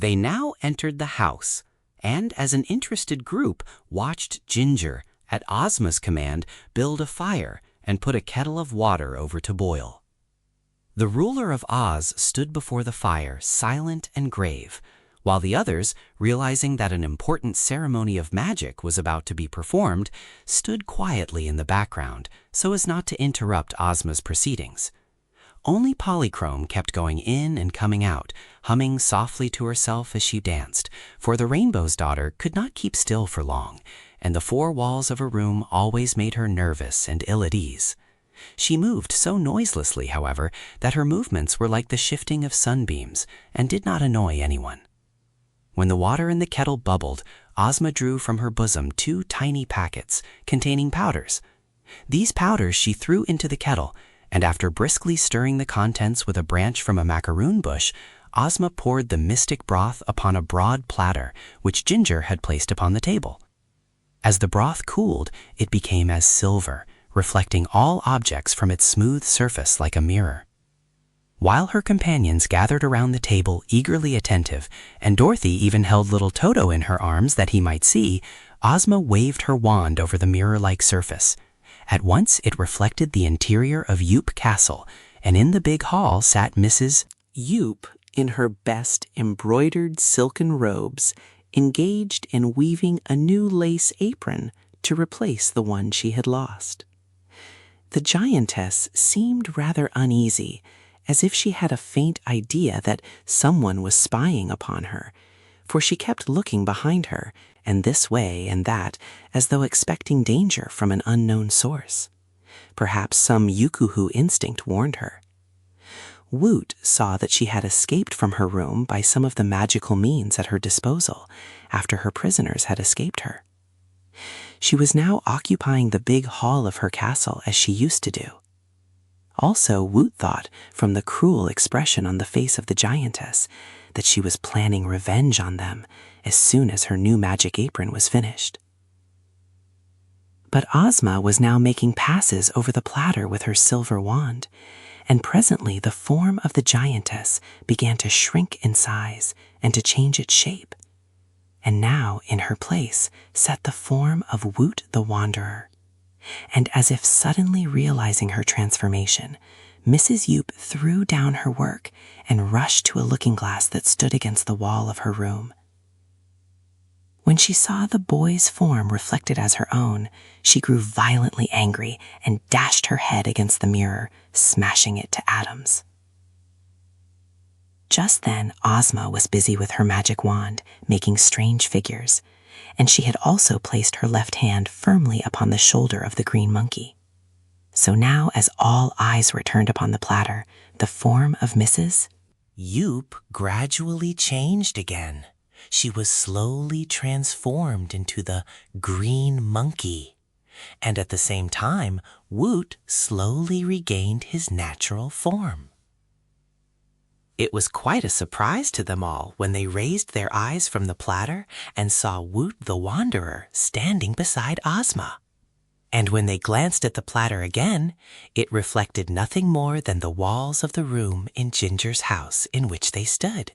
They now entered the house, and as an interested group watched Ginger, at Ozma's command, build a fire and put a kettle of water over to boil. The ruler of Oz stood before the fire, silent and grave, while the others, realizing that an important ceremony of magic was about to be performed, stood quietly in the background so as not to interrupt Ozma's proceedings. Only Polychrome kept going in and coming out, humming softly to herself as she danced, for the Rainbow's Daughter could not keep still for long, and the four walls of her room always made her nervous and ill at ease. She moved so noiselessly, however, that her movements were like the shifting of sunbeams and did not annoy anyone. When the water in the kettle bubbled, Ozma drew from her bosom 2 tiny packets containing powders. These powders she threw into the kettle, and after briskly stirring the contents with a branch from a macaroon bush, Ozma poured the mystic broth upon a broad platter which Ginger had placed upon the table. As the broth cooled, it became as silver, reflecting all objects from its smooth surface like a mirror. While her companions gathered around the table eagerly attentive, and Dorothy even held little Toto in her arms that he might see, Ozma waved her wand over the mirror-like surface. At once it reflected the interior of Yoop Castle, and in the big hall sat Mrs. Yoop in her best embroidered silken robes, engaged in weaving a new lace apron to replace the one she had lost. The giantess seemed rather uneasy, as if she had a faint idea that someone was spying upon her, for she kept looking behind her, and this way and that, as though expecting danger from an unknown source. Perhaps some Yukuhu instinct warned her. Woot saw that she had escaped from her room by some of the magical means at her disposal after her prisoners had escaped her. She was now occupying the big hall of her castle as she used to do. Also, Woot thought, from the cruel expression on the face of the giantess, that she was planning revenge on them as soon as her new magic apron was finished. But Ozma was now making passes over the platter with her silver wand, and presently the form of the giantess began to shrink in size and to change its shape. And now in her place sat the form of Woot the Wanderer. And as if suddenly realizing her transformation, Mrs. Yoop threw down her work and rushed to a looking-glass that stood against the wall of her room. When she saw the boy's form reflected as her own, she grew violently angry and dashed her head against the mirror, smashing it to atoms. Just then, Ozma was busy with her magic wand, making strange figures, and she had also placed her left hand firmly upon the shoulder of the green monkey. So now, as all eyes were turned upon the platter, the form of Mrs. Yoop gradually changed again. She was slowly transformed into the green monkey, and at the same time, Woot slowly regained his natural form. It was quite a surprise to them all when they raised their eyes from the platter and saw Woot the Wanderer standing beside Ozma. And when they glanced at the platter again, it reflected nothing more than the walls of the room in Ginger's house in which they stood.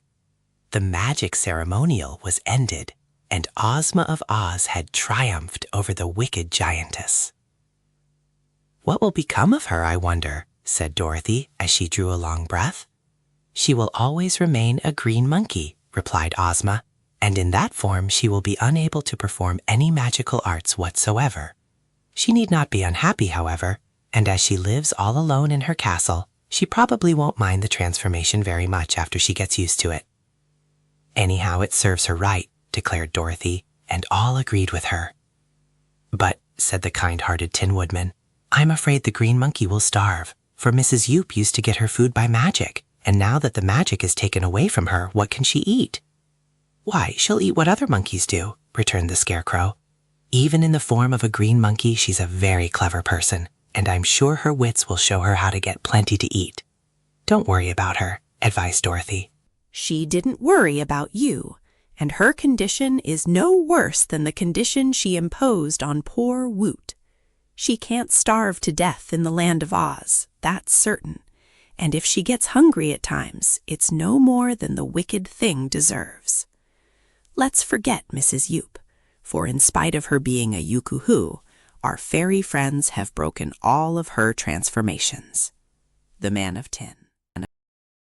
The magic ceremonial was ended, and Ozma of Oz had triumphed over the wicked giantess. "What will become of her, I wonder?" said Dorothy as she drew a long breath. "She will always remain a green monkey," replied Ozma, "and in that form she will be unable to perform any magical arts whatsoever. She need not be unhappy, however, and as she lives all alone in her castle, she probably won't mind the transformation very much after she gets used to it." "Anyhow, it serves her right," declared Dorothy, and all agreed with her. "But," said the kind-hearted Tin Woodman, "I'm afraid the green monkey will starve, for Mrs. Yoop used to get her food by magic, and now that the magic is taken away from her, what can she eat?" "Why, she'll eat what other monkeys do," returned the Scarecrow. "Even in the form of a green monkey, she's a very clever person, and I'm sure her wits will show her how to get plenty to eat. Don't worry about her," advised Dorothy. "She didn't worry about you, and her condition is no worse than the condition she imposed on poor Woot. She can't starve to death in the land of Oz, that's certain, And if she gets hungry at times, it's no more than the wicked thing deserves. Let's forget Mrs. Yup, for in spite of her being a Yukuhu, our fairy friends have broken all of her transformations. The Man of Tin.